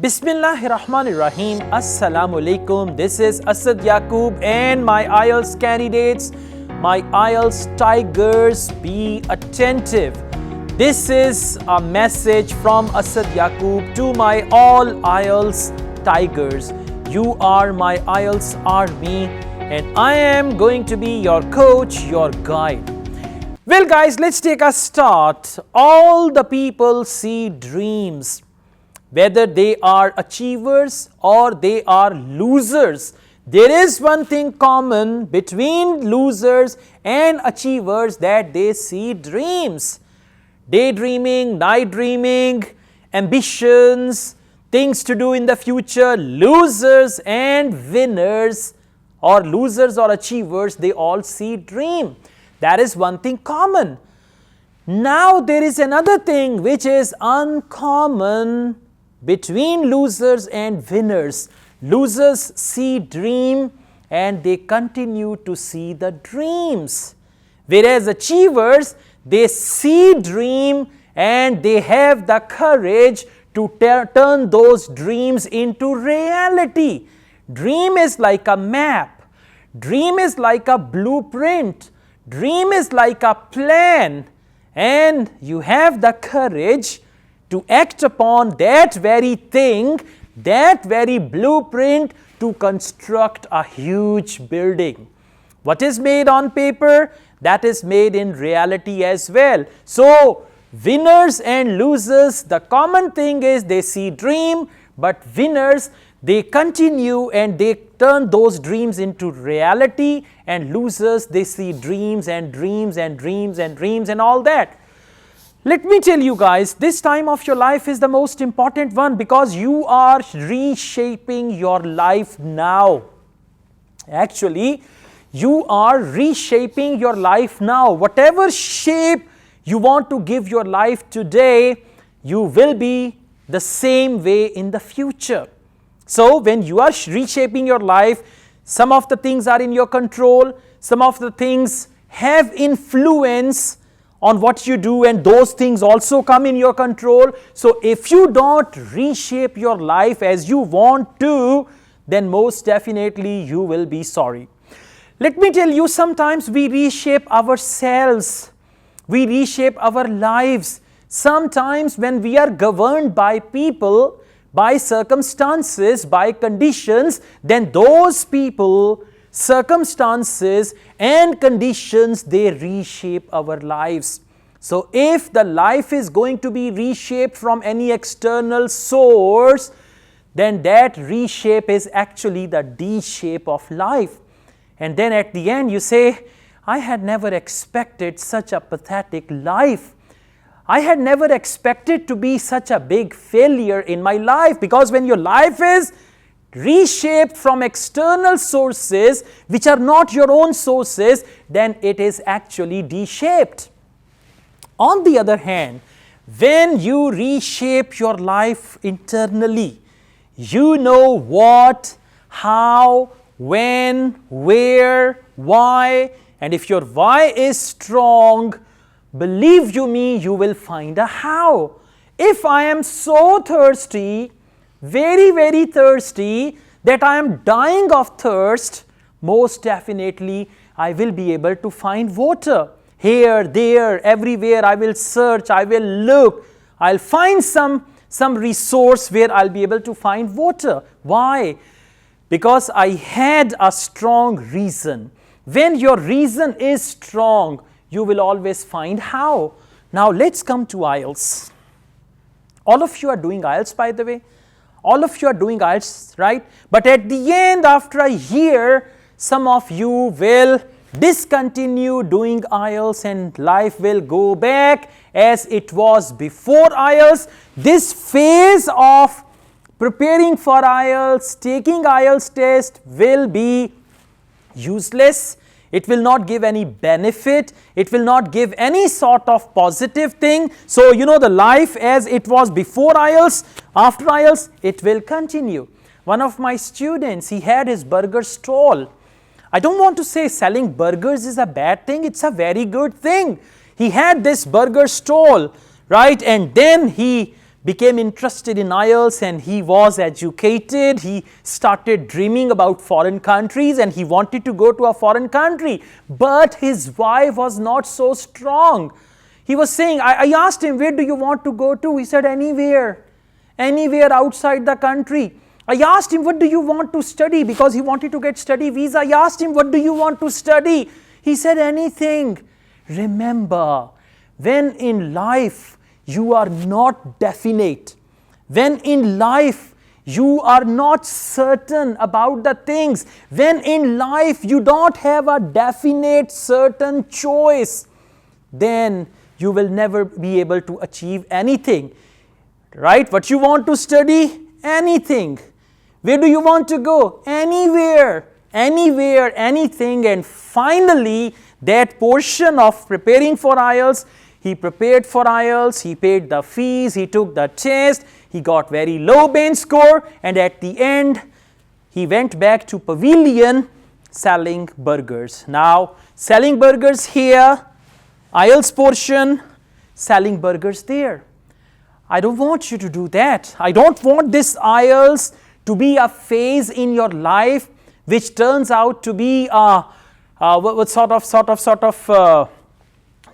Bismillahirrahmanirrahim. Assalamu alaikum. This is Asad Yaqub and my Ielts candidates, my Ielts tigers, be attentive. This is a message from Asad Yaqub to my all Ielts tigers. You are my Ielts army and I am going to be your coach, your guide. Well guys, let's take a start. All the people see dreams. Whether they are achievers or they are losers, there is one thing common between losers and achievers, that they see dreams. Daydreaming, night dreaming, ambitions, things to do in the future. Losers and winners, or losers or achievers, they all see dream. That is one thing common. Now there is another thing which is uncommon between losers and winners. Losers see dream and they continue to see the dreams. Whereas achievers, they see dream and they have the courage to turn those dreams into reality. Dream is like a map. Dream is like a blueprint. Dream is like a plan. And you have the courage to act upon that very thing, that very blueprint, to construct a huge building. What is made on paper, that is made in reality as well. So, winners and losers, the common thing is they see dream, but winners, they continue and they turn those dreams into reality, and losers, they see dreams and dreams and dreams and dreams and all that. Let me tell you guys, this time of your life is the most important one, because you are reshaping your life now. Actually, you are reshaping your life now. Whatever shape you want to give your life today, you will be the same way in the future. So, when you are reshaping your life, some of the things are in your control, some of the things have influence on what you do, and those things also come in your control. So, if you don't reshape your life as you want to, then most definitely you will be sorry. Let me tell you, sometimes we reshape ourselves, we reshape our lives. Sometimes when we are governed by people, by circumstances, by conditions, then those people, circumstances and conditions, they reshape our lives. So if the life is going to be reshaped from any external source, then that reshape is actually the D shape of life. And then at the end you say, I had never expected such a pathetic life. I had never expected to be such a big failure in my life. Because when your life is reshaped from external sources which are not your own sources, then it is actually D-shaped. On the other hand, when you reshape your life internally, you know what, how, when, where, why, and if your why is strong, believe you me, you will find a how. If I am so thirsty, very, very thirsty, that I am dying of thirst, most definitely I will be able to find water. Here, there, everywhere I will search, I will look, I'll find some resource where I'll be able to find water. Why? Because I had a strong reason. When your reason is strong, you will always find how. Now let's come to Ielts. All of you are doing Ielts, by the way. All of you are doing Ielts, right? But at the end, after a year, some of you will discontinue doing Ielts and life will go back as it was before Ielts. This phase of preparing for Ielts, taking Ielts test will be useless. It will not give any benefit. It will not give any sort of positive thing. So, you know, the life as it was before Ielts, after Ielts, it will continue. One of my students, he had his burger stall. I don't want to say selling burgers is a bad thing. It's a very good thing. He had this burger stall, right? And then he became interested in IELTS and he was educated. He started dreaming about foreign countries and he wanted to go to a foreign country. But his wife was not so strong. He was saying, I asked him, where do you want to go to? He said, anywhere outside the country. I asked him, what do you want to study? Because he wanted to get study visa. I asked him, what do you want to study? He said, anything. Remember, when in life you are not definite, when in life you are not certain about the things, when in life you don't have a definite certain choice, then you will never be able to achieve anything. Right? What you want to study? Anything. Where do you want to go? Anywhere, anything. And finally, that portion of preparing for IELTS, he prepared for IELTS, he paid the fees, he took the test, he got very low band score, and at the end, he went back to pavilion selling burgers. Now, selling burgers here, IELTS portion, selling burgers there. I don't want you to do that. I don't want this IELTS to be a phase in your life which turns out to be a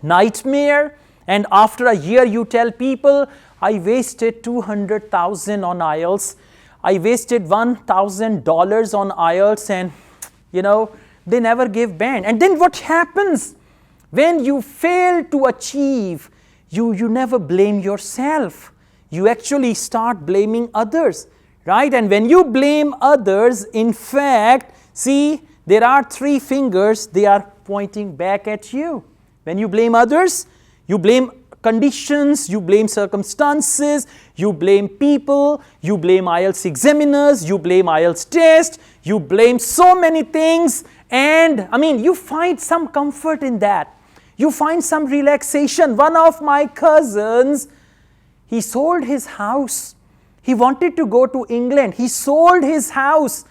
nightmare, and after a year you tell people, I wasted $200,000 on IELTS, I wasted $1,000 on IELTS, and they never give band. And then what happens? When you fail to achieve, you never blame yourself. You actually start blaming others, right? And when you blame others, in fact, see, there are three fingers, they are pointing back at you. When you blame others, you blame conditions, you blame circumstances, you blame people, you blame IELTS examiners, you blame IELTS test, you blame so many things, and you find some comfort in that. You find some relaxation. One of my cousins, he sold his house. He wanted to go to England. He sold his house.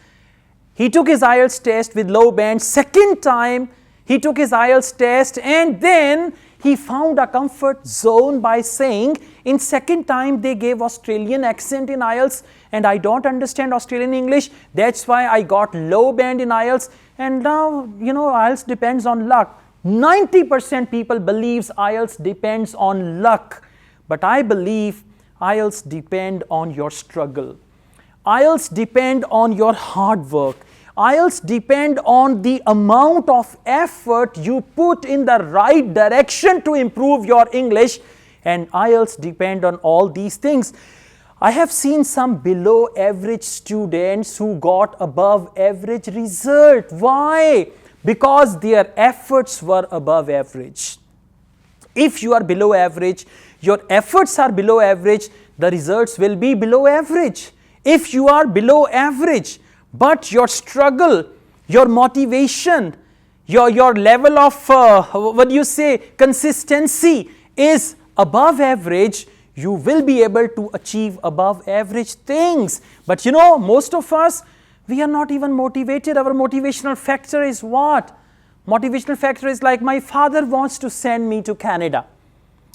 He took his IELTS test with low band. Second time, he took his IELTS test, and then he found a comfort zone by saying, in second time they gave Australian accent in IELTS, and I don't understand Australian English. That's why I got low band in IELTS. And now, IELTS depends on luck. 90% people believes IELTS depends on luck, but I believe IELTS depend on your struggle. IELTS depend on your hard work. IELTS depend on the amount of effort you put in the right direction to improve your English, and IELTS depend on all these things. I have seen some below average students who got above average result. Why? Because their efforts were above average. If you are below average, your efforts are below average, the results will be below average. If you are below average, but your struggle, your motivation, your level of, consistency is above average, you will be able to achieve above average things. But most of us, we are not even motivated. Our motivational factor is what? Motivational factor is like, my father wants to send me to Canada.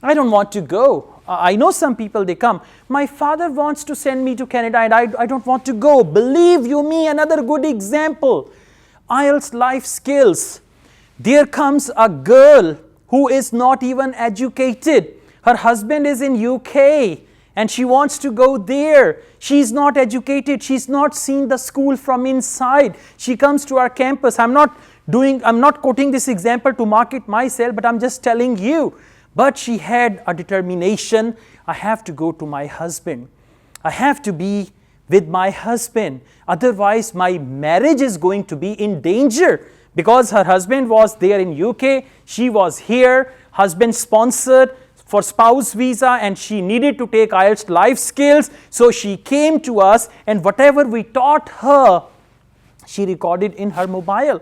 I don't want to go. I know some people, they come. My father wants to send me to Canada and I don't want to go. Believe you me, another good example. IELTS life skills. There comes a girl who is not even educated. Her husband is in UK and she wants to go there. She's not educated. She's not seen the school from inside. She comes to our campus. I'm not quoting this example to market myself, but I'm just telling you. But she had a determination. I have to go to my husband. I have to be with my husband. Otherwise, my marriage is going to be in danger. Because her husband was there in UK, she was here, husband sponsored for spouse visa, and she needed to take IELTS life skills. So she came to us, and whatever we taught her, she recorded in her mobile.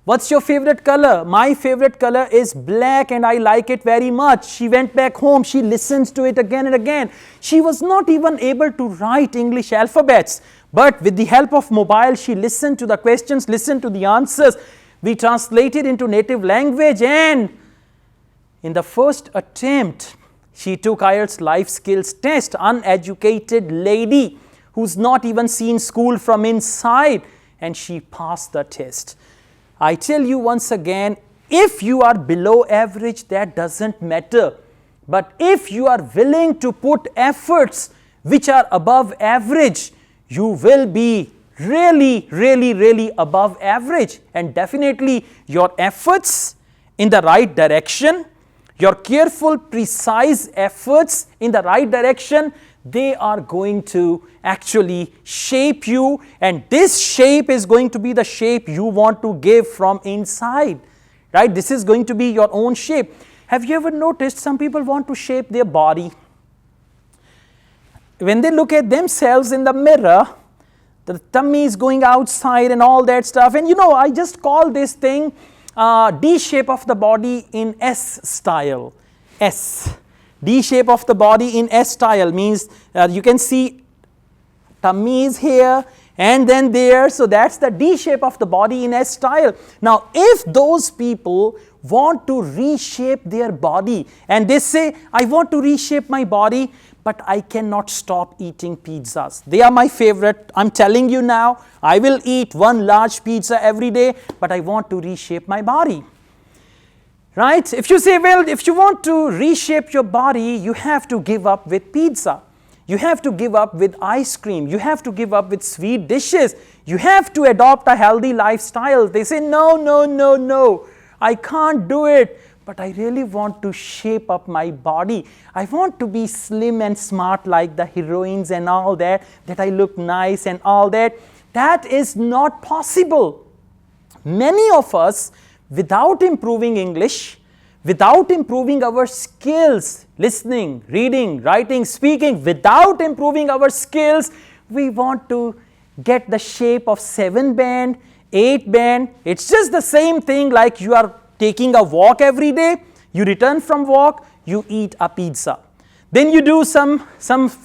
What's your favorite color? My favorite color is black and I like it very much. She went back home, she listens to it again and again. She was not even able to write English alphabets, but with the help of mobile, she listened to the questions, listened to the answers. We translated into native language, and in the first attempt, She took Ielts life skills test, uneducated lady who's not even seen school from inside, and she passed the test. I tell you once again, if you are below average, that doesn't matter. But if you are willing to put efforts which are above average, you will be really above average. And definitely your efforts in the right direction, your careful, precise efforts in the right direction, they are going to actually shape you, and this shape is going to be the shape you want to give from inside, right? This is going to be your own shape. Have you ever noticed some people want to shape their body? When they look at themselves in the mirror, the tummy is going outside and all that stuff. And I just call this thing D shape of the body in S style. S. D shape of the body in S style means you can see tummy is here and then there. So that's the D shape of the body in S style. Now, if those people want to reshape their body and they say, I want to reshape my body, but I cannot stop eating pizzas. They are my favorite. I'm telling you now, I will eat one large pizza every day, but I want to reshape my body. Right? If you say, well, if you want to reshape your body, you have to give up with pizza. You have to give up with ice cream. You have to give up with sweet dishes. You have to adopt a healthy lifestyle. They say, no, I can't do it. But I really want to shape up my body. I want to be slim and smart like the heroines and all that I look nice and all that. That is not possible. Many of us, without improving English, without improving our skills, listening, reading, writing, speaking, without improving our skills, we want to get the shape of 7-band, 8-band. It's just the same thing like you are taking a walk every day, you return from walk, you eat a pizza. Then you do some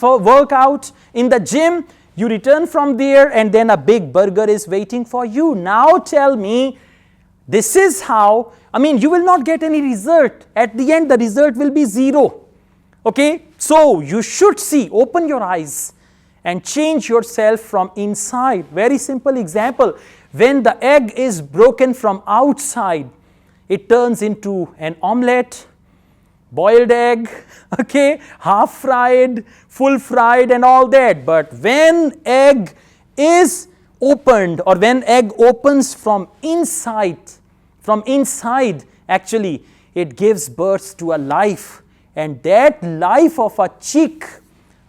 workout in the gym, you return from there, and then a big burger is waiting for you. Now tell me, this is how, you will not get any result. At the end, the result will be 0. Okay? So you should see, open your eyes and change yourself from inside. Very simple example. When the egg is broken from outside, it turns into an omelette, boiled egg, okay, half fried, full fried and all that. But when egg is opened, or when egg opens from inside actually, it gives birth to a life. And that life of a chick,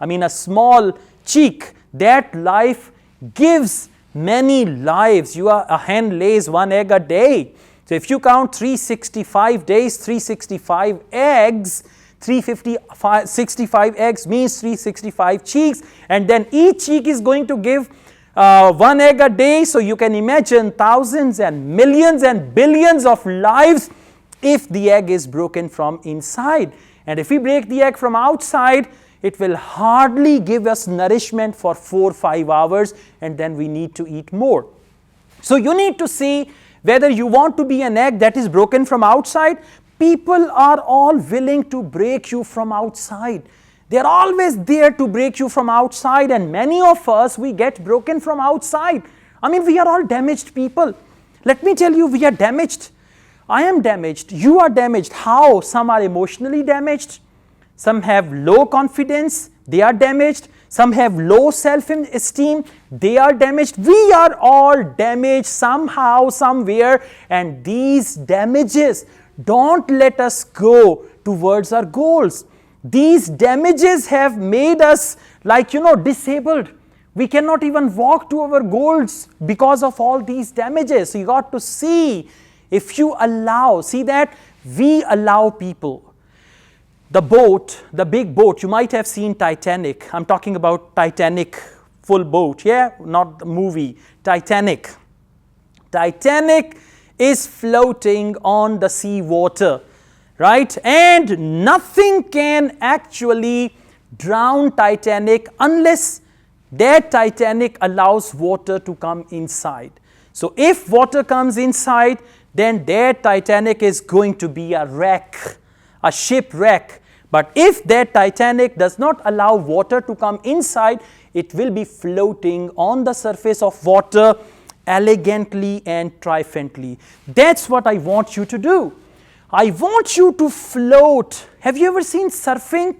a small chick, that life gives many lives. A hen lays 1 egg a day. So if you count 365 days, 365 eggs, 365 eggs means 365 chicks, and then each chick is going to give 1 egg a day. So you can imagine thousands and millions and billions of lives if the egg is broken from inside. And if we break the egg from outside, it will hardly give us nourishment for 4-5 hours, and then we need to eat more. So you need to see whether you want to be an egg that is broken from outside. People are all willing to break you from outside. They are always there to break you from outside, and many of us, we get broken from outside. We are all damaged people. Let me tell you, we are damaged. I am damaged. You are damaged. How? Some are emotionally damaged. Some have low confidence. They are damaged. Some have low self-esteem. They are damaged. We are all damaged somehow, somewhere. And these damages don't let us go towards our goals. These damages have made us disabled. We cannot even walk to our goals because of all these damages. So you got to see, if you allow, see that we allow people. The boat, the big boat, you might have seen Titanic. I'm talking about Titanic, full boat, yeah? Not the movie, Titanic. Titanic is floating on the sea water, right? And nothing can actually drown Titanic unless that Titanic allows water to come inside. So if water comes inside, then that Titanic is going to be a wreck, a shipwreck. But if that Titanic does not allow water to come inside, it will be floating on the surface of water elegantly and triumphantly. That's what I want you to do. I want you to float. Have you ever seen surfing?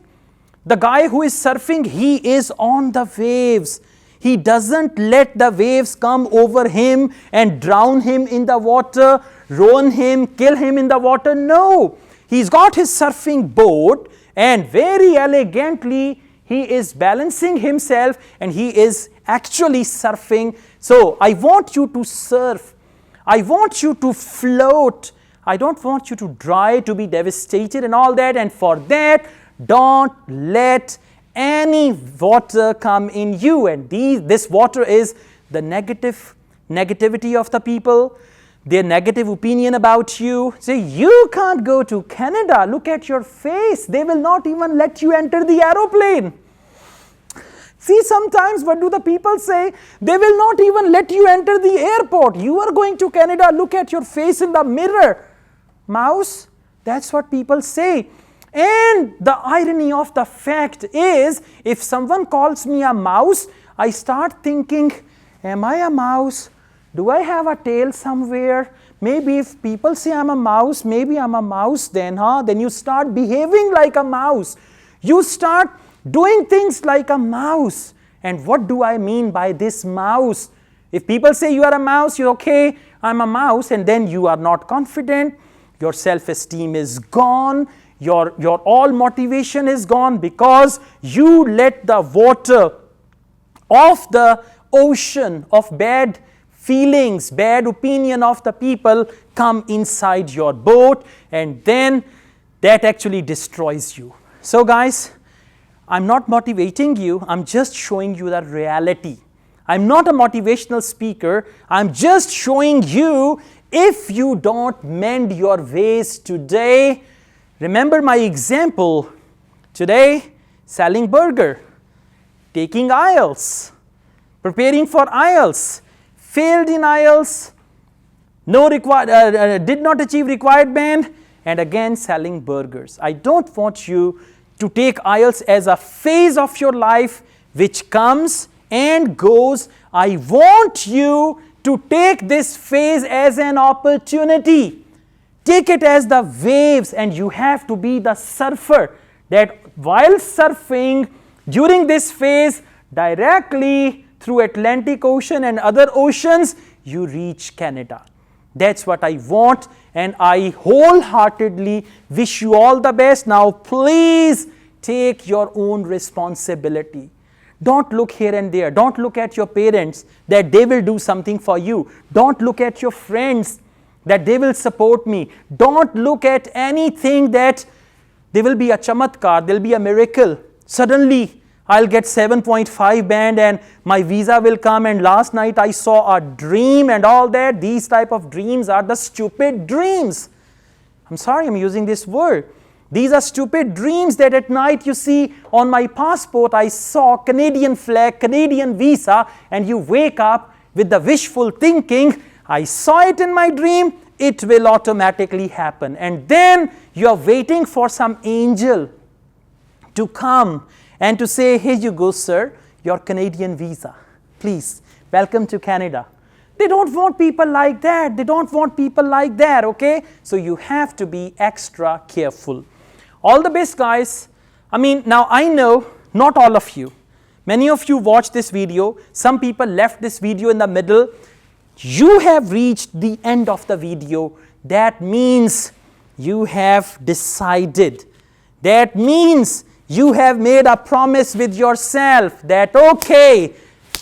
The guy who is surfing, he is on the waves. He doesn't let the waves come over him and drown him in the water, ruin him, kill him in the water. No, he's got his surfing board and very elegantly he is balancing himself and he is actually surfing. So I want you to surf. I want you to float. I don't want you to dry, to be devastated and all that. And for that, don't let any water come in you. And this water is the negativity of the people, their negative opinion about you. Say, you can't go to Canada. Look at your face. They will not even let you enter the aeroplane. See, sometimes what do the people say? They will not even let you enter the airport. You are going to Canada. Look at your face in the mirror. Mouse, that's what people say. And the irony of the fact is, if someone calls me a mouse, I start thinking, am I a mouse? Do I have a tail somewhere? Maybe if people say I'm a mouse, maybe I'm a mouse then, Then you start behaving like a mouse. You start doing things like a mouse. And what do I mean by this mouse? If people say you are a mouse, you're okay, I'm a mouse, and then you are not confident, your self-esteem is gone, your all motivation is gone because you let the water of the ocean of bad feelings, bad opinion of the people come inside your boat, and then that actually destroys you. So guys, I'm not motivating you, I'm just showing you the reality. I'm not a motivational speaker, I'm just showing you if you don't mend your ways today. Remember my example today, selling burger, taking Ielts, preparing for Ielts, failed in Ielts, did not achieve required band, and again selling burgers. I don't want you to take Ielts as a phase of your life which comes and goes. I want you to take this phase as an opportunity. Take it as the waves, and you have to be the surfer that while surfing during this phase directly through Atlantic Ocean and other oceans, you reach Canada. That's what I want, and I wholeheartedly wish you all the best. Now please take your own responsibility. Don't look here and there. Don't look at your parents that they will do something for you. Don't look at your friends that they will support me. Don't look at anything that there will be a chamatkar, there will be a miracle. Suddenly, I'll get 7.5 band and my visa will come, and last night I saw a dream and all that. These type of dreams are the stupid dreams. I'm sorry I'm using this word. These are stupid dreams that at night you see on my passport I saw Canadian flag, Canadian visa, and you wake up with the wishful thinking, I saw it in my dream, it will automatically happen. And then you are waiting for some angel to come and to say, here you go, sir, your Canadian visa. Please, welcome to Canada. They don't want people like that. They don't want people like that, okay? So you have to be extra careful. All the best, guys. I mean, now I know not all of you. Many of you watched this video. Some people left this video in the middle. You have reached the end of the video. That means you have decided. That means you have made a promise with yourself that, okay,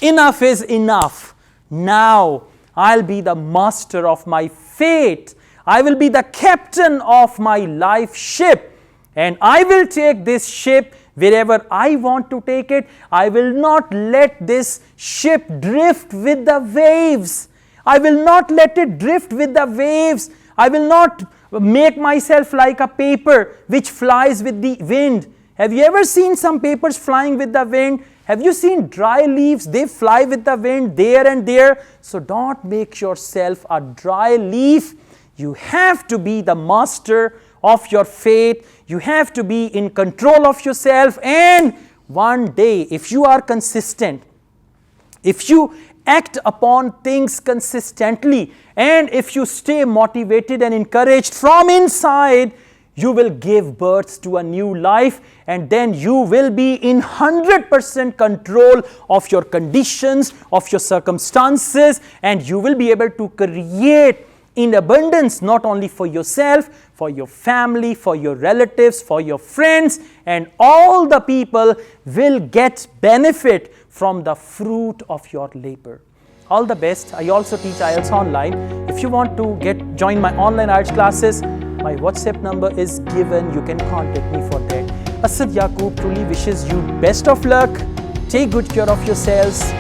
enough is enough. Now I'll be the master of my fate. I will be the captain of my life ship. And I will take this ship wherever I want to take it. I will not let this ship drift with the waves. I will not let it drift with the waves. I will not make myself like a paper which flies with the wind. Have you ever seen some papers flying with the wind? Have you seen dry leaves? They fly with the wind there and there. So don't make yourself a dry leaf. You have to be the master of your fate. You have to be in control of yourself, and one day, if you are consistent, if you act upon things consistently, and if you stay motivated and encouraged from inside, you will give birth to a new life, and then you will be in 100% control of your conditions, of your circumstances, and you will be able to create in abundance, not only for yourself, for your family, for your relatives, for your friends, and all the people will get benefit from the fruit of your labor. All the best. I also teach IELTS online. If you want to join my online IELTS classes, my WhatsApp number is given. You can contact me for that. Asad Yaqub truly wishes you best of luck. Take good care of yourselves.